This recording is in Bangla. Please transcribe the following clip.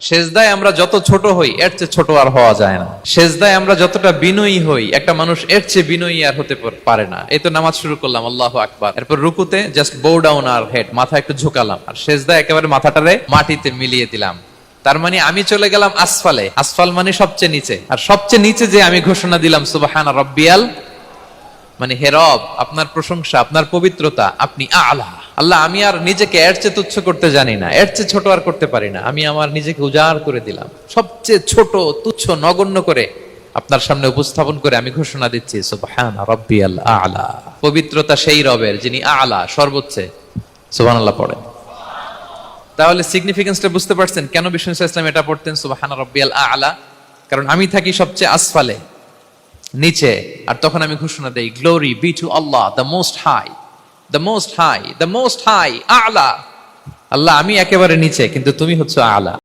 সেজদায় আমরা যত ছোট হই এর চেয়ে ছোট আর হওয়া যায় না। সেজদায় আমরা যতটা বিনয়ী হই একটা মানুষ এর চেয়ে বিনয়ী আর হতে পারে না। এই তো নামাজ শুরু করলাম, আল্লাহু আকবার, এরপর রুকুতে জাস্ট বো ডাউন আর হেড, মাথা একটু ঝুঁকালাম, আর সেজদায় একেবারে মাথাটারে মাটিতে মিলিয়ে দিলাম। তার মানে আমি চলে গেলাম আসফালে। আসফাল মানে সবচেয়ে নিচে, আর সবচেয়ে নিচে যে আমি ঘোষণা দিলাম সুবহানা রাব্বিয়াল, মানে হে রব, আপনার প্রশংসা, আপনার পবিত্রতা, আপনি আলা। আল্লাহ, আমি আর নিজেকে এর চেয়ে তুচ্ছ করতে জানি না, এর চেয়ে ছোট আর করতে পারি না। আমি আমার নিজেকে উজাড় করে দিলাম, সবচেয়ে ছোট, তুচ্ছ, নগণ্য করে আপনার সামনে উপস্থাপন করে আমি ঘোষণা দিচ্ছি সুবহানা রাব্বিয়াল আলা। পবিত্রতা সেই রবের যিনি আলা, সর্বোচ্চে। সুবহানাল্লাহ পড়েন। তাহলে সিগনিফিকেন্সটা বুঝতে পারছেন কেন বিষ্ণু ইসলাম এটা পড়তেন সুবহানা রাব্বিয়াল আলা? কারণ আমি থাকি সবচেয়ে আসফালে, নিচে, আর তখন আমি ঘোষণা দেই glory be to Allah the most high, the most high, the most high আলা। আল্লাহ, আমি একেবারে নিচে কিন্তু তুমি হচ্ছে আলা।